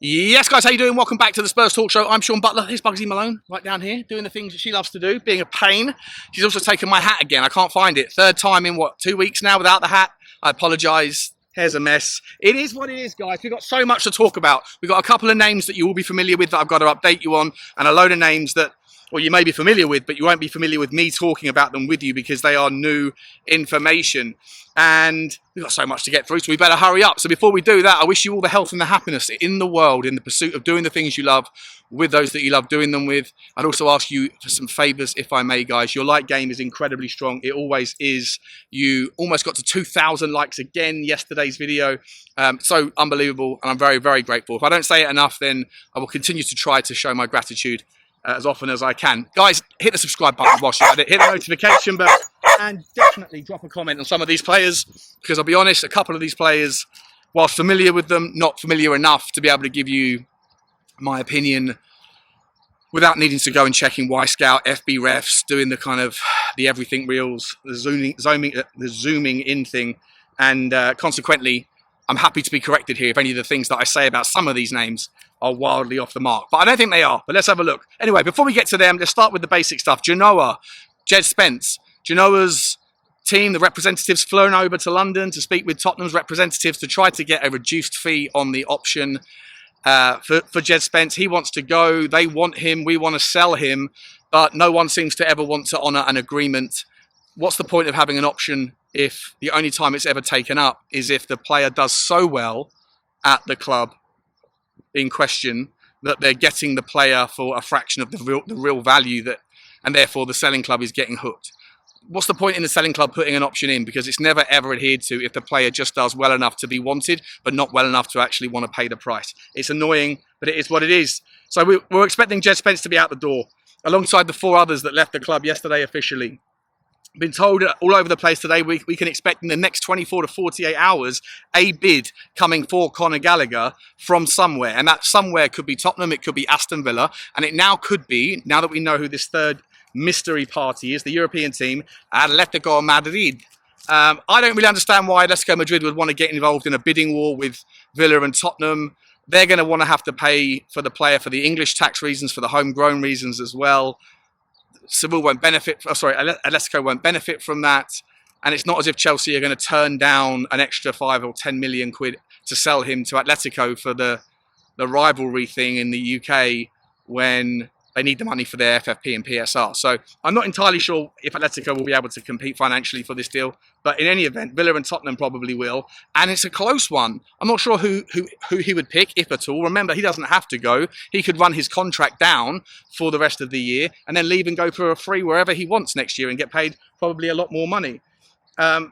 Yes, guys, how you doing? Welcome back to the Spurs Talk Show. I'm Sean Butler. Here's Bugsy Malone, right down here, doing the things that she loves to do, being a pain. She's also taken my hat again. I can't find it. Third time in, 2 weeks now without the hat? I apologise. Hair's a mess. It is what it is, guys. We've got so much to talk about. We've got a couple of names that you will be familiar with that I've got to update you on, and a load of names that, well, you may be familiar with, but you won't be familiar with me talking about them with you because they are new information. And we've got so much to get through, so we better hurry up. So before we do that, I wish you all the health and the happiness in the world in the pursuit of doing the things you love with those that you love doing them with. I'd also ask you for some favours, if I may, guys. Your like game is incredibly strong. It always is. You almost got to 2,000 likes again yesterday's video. So unbelievable, and I'm very, very grateful. If I don't say it enough, then I will continue to try to show my gratitude as often as I can. Guys, hit the subscribe button whilst you're at it. Hit the notification bell. And definitely drop a comment on some of these players, because I'll be honest, a couple of these players, whilst familiar with them, not familiar enough to be able to give you my opinion without needing to go and checking Y-Scout, FB refs, doing the kind of the everything reels, the zooming in thing. And consequently, I'm happy to be corrected here if any of the things that I say about some of these names are wildly off the mark. But I don't think they are. But let's have a look. Anyway, before we get to them, let's start with the basic stuff. Genoa, Jed Spence. Genoa's team, the representatives, flown over to London to speak with Tottenham's representatives to try to get a reduced fee on the option for Jed Spence. He wants to go. They want him. We want to sell him. But no one seems to ever want to honour an agreement. What's the point of having an option if the only time it's ever taken up is if the player does so well at the club in question that they're getting the player for a fraction of the real value that, and therefore the selling club is getting hooked? What's the point in the selling club putting an option in? Because it's never ever adhered to if the player just does well enough to be wanted, but not well enough to actually want to pay the price. It's annoying, but it is what it is. So we're expecting Jed Spence to be out the door, alongside the 4 others that left the club yesterday officially. Been told all over the place today we can expect in the next 24 to 48 hours a bid coming for Conor Gallagher from somewhere. And that somewhere could be Tottenham, it could be Aston Villa, and it now could be, now that we know who this third mystery party is, the European team, Atletico Madrid. I don't really understand why Atletico Madrid would want to get involved in a bidding war with Villa and Tottenham. They're going to want to have to pay for the player for the English tax reasons, for the homegrown reasons as well. Seville won't benefit, Atletico won't benefit from that. And it's not as if Chelsea are going to turn down an extra 5 or 10 million quid to sell him to Atletico for the rivalry thing in the UK when they need the money for their FFP and PSR. So I'm not entirely sure if Atletico will be able to compete financially for this deal. But in any event, Villa and Tottenham probably will. And it's a close one. I'm not sure who he would pick, if at all. Remember, he doesn't have to go. He could run his contract down for the rest of the year and then leave and go for a free wherever he wants next year and get paid probably a lot more money.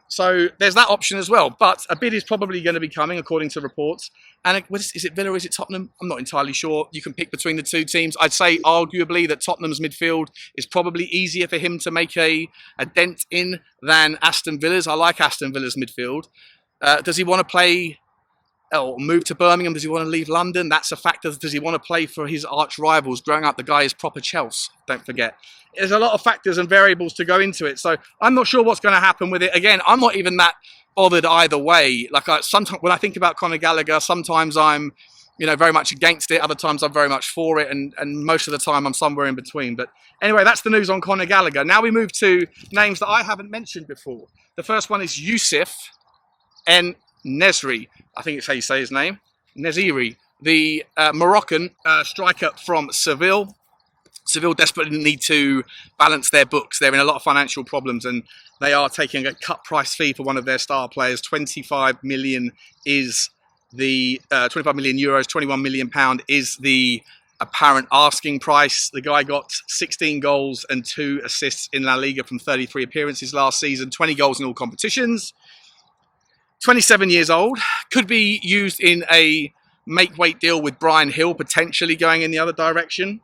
So there's that option as well. But a bid is probably going to be coming, according to reports. And is it Villa or is it Tottenham? I'm not entirely sure. You can pick between the two teams. I'd say arguably that Tottenham's midfield is probably easier for him to make a dent in than Aston Villa's. I like Aston Villa's midfield. Does he want to play or move to Birmingham? Does he want to leave London? That's a factor. Does he want to play for his arch rivals? Growing up, the guy is proper Chelsea, don't forget. There's a lot of factors and variables to go into it. So I'm not sure what's going to happen with it. Again, I'm not even that bothered either way. Like sometimes when I think about Conor Gallagher, sometimes I'm, very much against it. Other times I'm very much for it. And most of the time I'm somewhere in between. But anyway, that's the news on Conor Gallagher. Now we move to names that I haven't mentioned before. The first one is Youssef En-Nesyri. I think it's how you say his name. Nesyri, the Moroccan striker from Seville. Seville desperately need to balance their books. They're in a lot of financial problems and they are taking a cut price fee for one of their star players. 25 million is the 25 million euros, 21 million pound is the apparent asking price. The guy got 16 goals and 2 assists in La Liga from 33 appearances last season, 20 goals in all competitions. 27 years old, could be used in a make-weight deal with Brian Hill, potentially going in the other direction.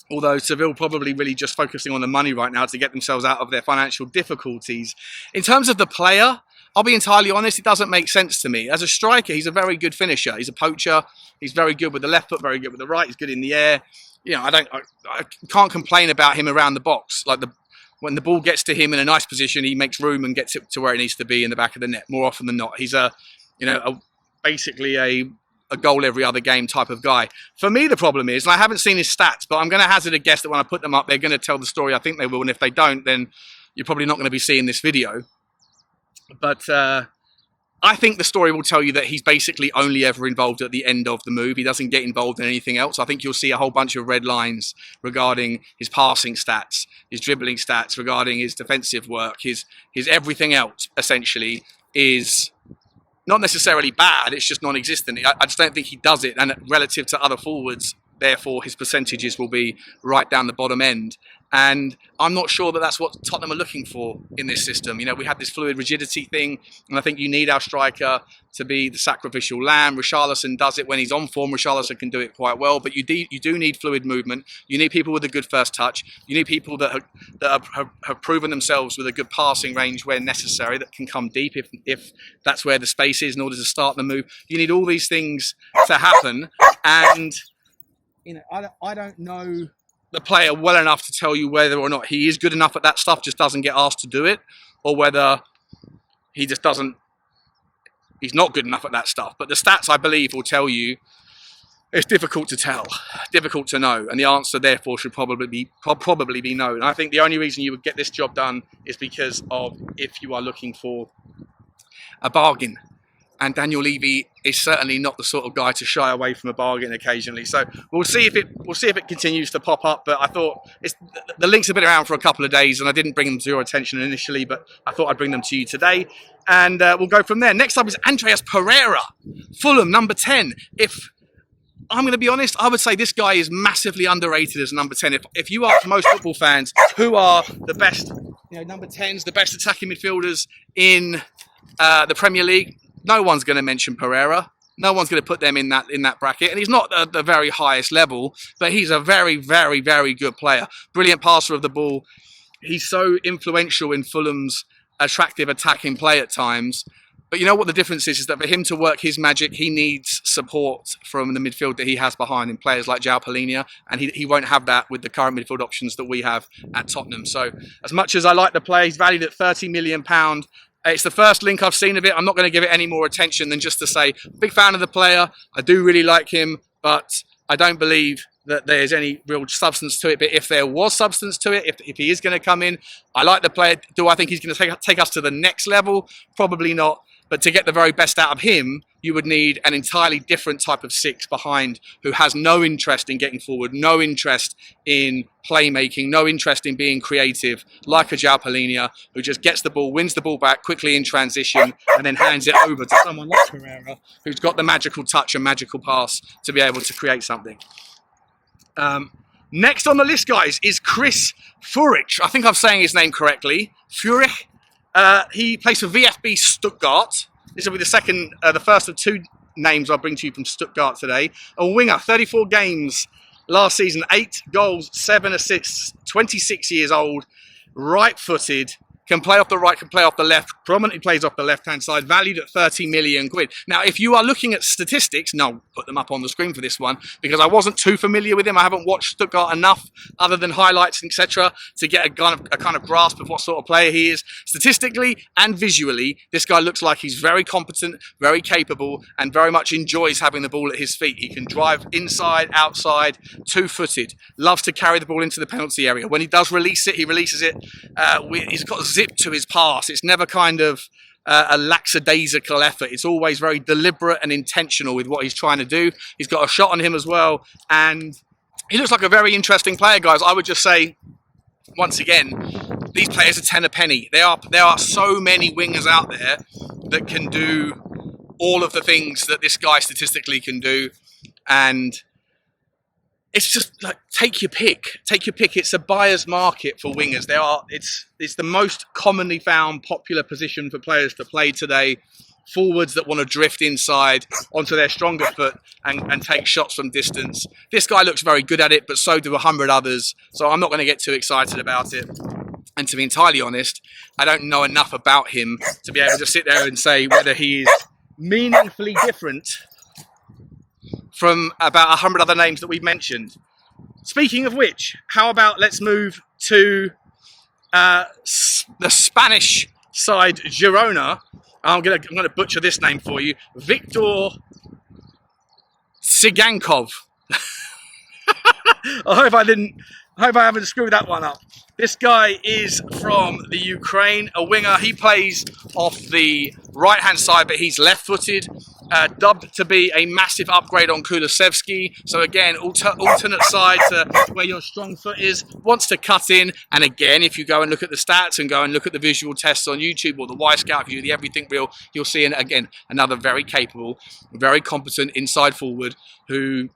Although Seville probably really just focusing on the money right now to get themselves out of their financial difficulties. In terms of the player, I'll be entirely honest, it doesn't make sense to me. As a striker, he's a very good finisher. He's a poacher. He's very good with the left foot, very good with the right. He's good in the air. I can't complain about him around the box. When the ball gets to him in a nice position, he makes room and gets it to where it needs to be in the back of the net more often than not. He's basically a a goal every other game type of guy. For me, the problem is, and I haven't seen his stats, but I'm going to hazard a guess that when I put them up, they're going to tell the story I think they will. And if they don't, then you're probably not going to be seeing this video. But I think the story will tell you that he's basically only ever involved at the end of the move. He doesn't get involved in anything else. I think you'll see a whole bunch of red lines regarding his passing stats, his dribbling stats, regarding his defensive work, his everything else, essentially, is not necessarily bad. It's just non-existent. I just don't think he does it. And relative to other forwards, therefore, his percentages will be right down the bottom end. And I'm not sure that that's what Tottenham are looking for in this system. You know, we have this fluid rigidity thing, and I think you need our striker to be the sacrificial lamb. Richalison does it when he's on form. Richalison can do it quite well, but you do need fluid movement. You need people with a good first touch. You need people that have proven themselves with a good passing range where necessary, that can come deep if that's where the space is in order to start the move. You need all these things to happen, and you know, I don't know the player well enough to tell you whether or not he is good enough at that stuff, just doesn't get asked to do it, or whether he just doesn't, he's not good enough at that stuff. But the stats, I believe, will tell you it's difficult to tell, difficult to know, and the answer therefore should probably be no. And I think the only reason you would get this job done is because of if you are looking for a bargain. And Daniel Levy is certainly not the sort of guy to shy away from a bargain occasionally. So we'll see if it continues to pop up. But I thought the links have been around for a couple of days, and I didn't bring them to your attention initially, but I thought I'd bring them to you today, and we'll go from there. Next up is Andreas Pereira, Fulham, number 10. If I'm going to be honest, I would say this guy is massively underrated as number 10. If you ask most football fans who are the best, number 10s, the best attacking midfielders in the Premier League, no one's going to mention Pereira. No one's going to put them in that bracket. And he's not at the very highest level, but he's a very, very, very good player. Brilliant passer of the ball. He's so influential in Fulham's attractive attacking play at times. But you know what the difference is that for him to work his magic, he needs support from the midfield that he has behind him, players like João Palhinha, and he won't have that with the current midfield options that we have at Tottenham. So as much as I like the play, he's valued at £30 million. It's the first link I've seen of it. I'm not going to give it any more attention than just to say, big fan of the player. I do really like him, but I don't believe that there's any real substance to it. But if there was substance to it, if he is going to come in, I like the player. Do I think he's going to take us to the next level? Probably not. But to get the very best out of him, you would need an entirely different type of six behind who has no interest in getting forward, no interest in playmaking, no interest in being creative, like a João Palhinha, who just gets the ball, wins the ball back quickly in transition, and then hands it over to someone like Pereira, who's got the magical touch and magical pass to be able to create something. Next on the list, guys, is Chris Führich. I think I'm saying his name correctly. Führich. He plays for VfB Stuttgart. This will be the first of two names I'll bring to you from Stuttgart today. A winger, 34 games last season, 8 goals, 7 assists, 26 years old, right-footed, can play off the right, can play off the left, prominently plays off the left-hand side, valued at 30 million quid. Now, if you are looking at statistics, and I'll put them up on the screen for this one, because I wasn't too familiar with him. I haven't watched Stuttgart enough, other than highlights, etc., to get a kind of grasp of what sort of player he is. Statistically and visually, this guy looks like he's very competent, very capable, and very much enjoys having the ball at his feet. He can drive inside, outside, two-footed, loves to carry the ball into the penalty area. When he does release it, he releases it. He's got zip to his pass. It's never kind of a lackadaisical effort. It's always very deliberate and intentional with what he's trying to do. He's got a shot on him as well, and he looks like a very interesting player, guys. I would just say, once again, these players are 10 a penny. There are so many wingers out there that can do all of the things that this guy statistically can do, and it's just like, take your pick. Take your pick. It's a buyer's market for wingers. It's the most commonly found popular position for players to play today. Forwards that want to drift inside onto their stronger foot and take shots from distance. This guy looks very good at it, but so do 100 others. So I'm not going to get too excited about it. And to be entirely honest, I don't know enough about him to be able to sit there and say whether he is meaningfully different from about 100 other names that we've mentioned. Speaking of which, how about let's move to the Spanish side, Girona. I'm gonna butcher this name for you. Victor Sigankov. I hope I haven't screwed that one up. This guy is from the Ukraine, a winger. He plays off the right-hand side, but he's left-footed. Dubbed to be a massive upgrade on Kulusevski. So again, alternate side to where your strong foot is. Wants to cut in. And again, if you go and look at the stats and go and look at the visual tests on YouTube or the Y-Scout view, the Everything Reel, you'll see, again, another very capable, very competent inside forward who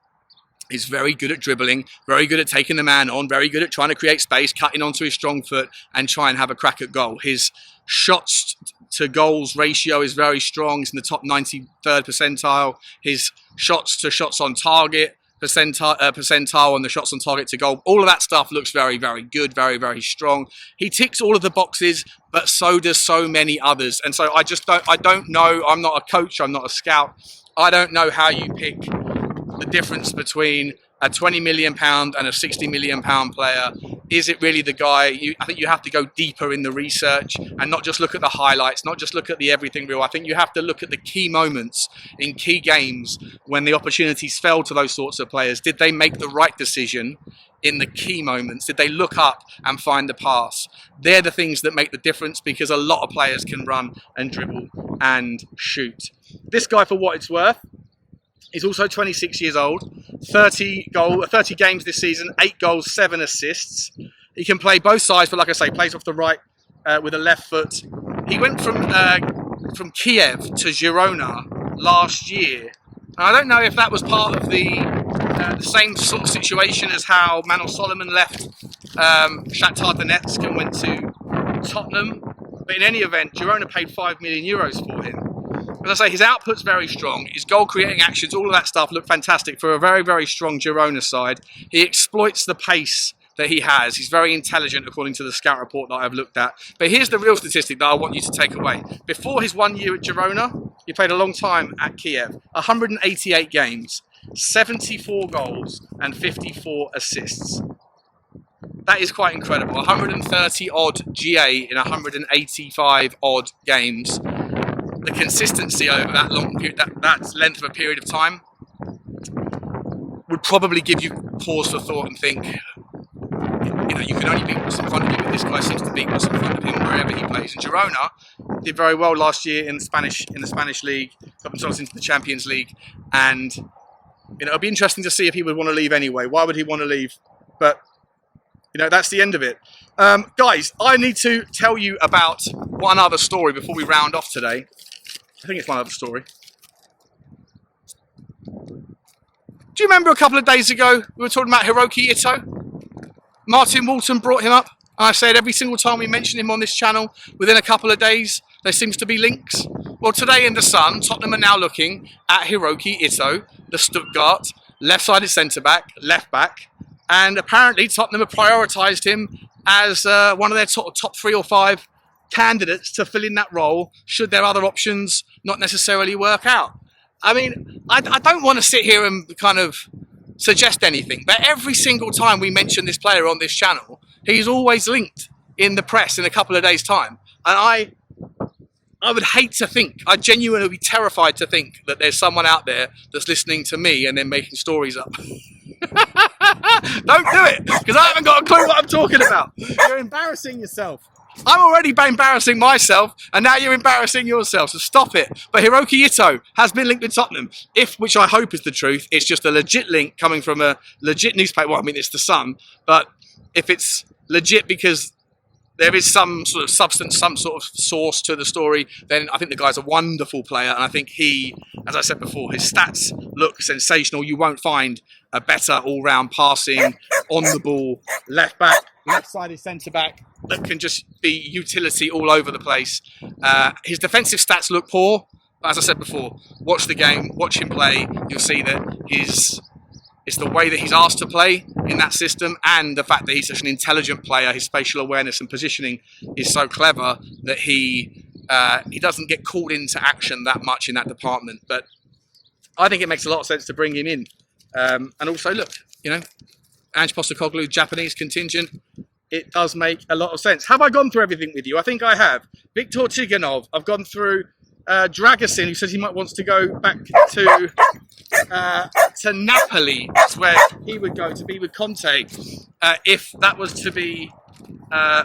is very good at dribbling, very good at taking the man on, very good at trying to create space, cutting onto his strong foot and try and have a crack at goal. His shots to goals ratio is very strong. He's in the top 93rd percentile. His shots to shots on target percentile and the shots on target to goal, all of that stuff looks very, very good, very, very strong. He ticks all of the boxes, but so does so many others. And so I don't know. I'm not a coach. I'm not a scout. I don't know how you pick the difference between a £20 million and a £60 million player. Is it really the guy? I think you have to go deeper in the research and not just look at the highlights, not just look at the Everything Reel. I think you have to look at the key moments in key games when the opportunities fell to those sorts of players. Did they make the right decision in the key moments? Did they look up and find the pass? They're the things that make the difference, because a lot of players can run and dribble and shoot. This guy, for what it's worth, he's also 26 years old, 30 games this season, 8 goals, 7 assists. He can play both sides, but like I say, plays off the right with a left foot. He went from Kiev to Girona last year. And I don't know if that was part of the same sort of situation as how Manuel Solomon left Shakhtar Donetsk and went to Tottenham. But in any event, Girona paid €5 million for him. As I say, his output's very strong. His goal-creating actions, all of that stuff look fantastic for a very, very strong Girona side. He exploits the pace that he has. He's very intelligent, according to the scout report that I've looked at. But here's the real statistic that I want you to take away. Before his 1 year at Girona, he played a long time at Kiev. 188 games, 74 goals, and 54 assists. That is quite incredible. 130 odd GA in 185 odd games. The consistency over that long period, that length of a period of time, would probably give you pause for thought and think, you know, you can only beat what's in front of you, but this guy seems to beat what's in front of him wherever he plays. And Girona did very well last year in the Spanish league, got themselves into the Champions League, and you know, it'll be interesting to see if he would want to leave anyway. Why would he want to leave? But you know, that's the end of it. Guys, I need to tell you about one other story before we round off today. I think it's one other story. Do you remember a couple of days ago, we were talking about Hiroki Ito? Martin Walton brought him up. And I said every single time we mention him on this channel, within a couple of days, there seems to be links. Well, today in The Sun, Tottenham are now looking at Hiroki Ito, the Stuttgart, left-sided centre-back, left-back. And apparently Tottenham have prioritised him as one of their top 3 or 5 candidates to fill in that role, should their other options not necessarily work out. I mean, I don't want to sit here and kind of suggest anything, but every single time we mention this player on this channel, he's always linked in the press in a couple of days' time. And I would hate to think, I genuinely would be terrified to think that there's someone out there that's listening to me and then making stories up. Don't do it, because I haven't got a clue what I'm talking about. You're embarrassing yourself. I'm already embarrassing myself, and now you're embarrassing yourself, so stop it. But Hiroki Ito has been linked with Tottenham. Which I hope is the truth, it's just a legit link coming from a legit newspaper. Well, I mean, it's The Sun, but if it's legit because there is some sort of substance, some sort of source to the story, then I think the guy's a wonderful player. And I think he, as I said before, his stats look sensational. You won't find a better all-round passing, on the ball, left back, left-sided centre-back that can just be utility all over the place. His defensive stats look poor. But as I said before, watch the game, watch him play. You'll see that it's the way that he's asked to play in that system, and the fact that he's such an intelligent player. His spatial awareness and positioning is so clever that he doesn't get called into action that much in that department. But I think it makes a lot of sense to bring him in. And also, look, you know, Ange Postecoglou, Japanese contingent, it does make a lot of sense. Have I gone through everything with you? I think I have. Viktor Tiganov, I've gone through Dragasin, who says he might wants to go back to Napoli. That's where he would go to be with Conte if that was to be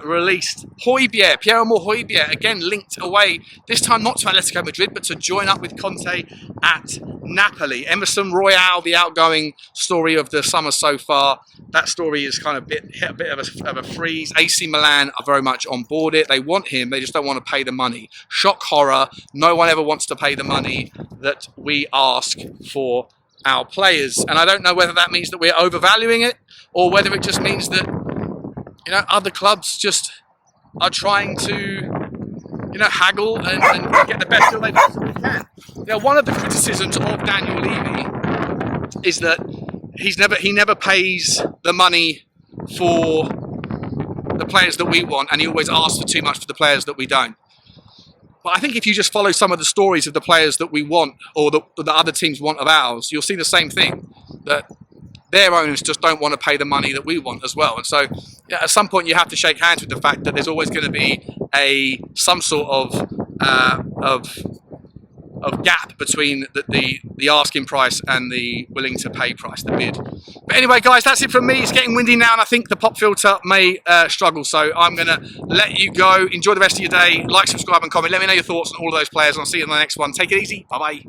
released. Hojbjerg, Piere Emile Hojbjerg, again linked away, this time not to Atletico Madrid, but to join up with Conte at Napoli. Emerson Royal, the outgoing story of the summer so far, that story is kind of hit a bit of a freeze. AC Milan are very much on board it. They want him, they just don't want to pay the money. Shock horror, no one ever wants to pay the money that we ask for our players. And I don't know whether that means that we're overvaluing it, or whether it just means that, you know, other clubs just are trying to, you know, haggle and get the best deal they possibly can. Now, one of the criticisms of Daniel Levy is that he never pays the money for the players that we want, and he always asks for too much for the players that we don't. But I think if you just follow some of the stories of the players that we want, or the other teams want of ours, you'll see the same thing, that their owners just don't want to pay the money that we want as well. And so at some point you have to shake hands with the fact that there's always going to be some sort of gap between the asking price and the willing to pay price, the bid. But anyway, guys, that's it from me. It's getting windy now, and I think the pop filter may struggle. So I'm going to let you go. Enjoy the rest of your day. Like, subscribe, and comment. Let me know your thoughts on all of those players, and I'll see you in the next one. Take it easy. Bye-bye.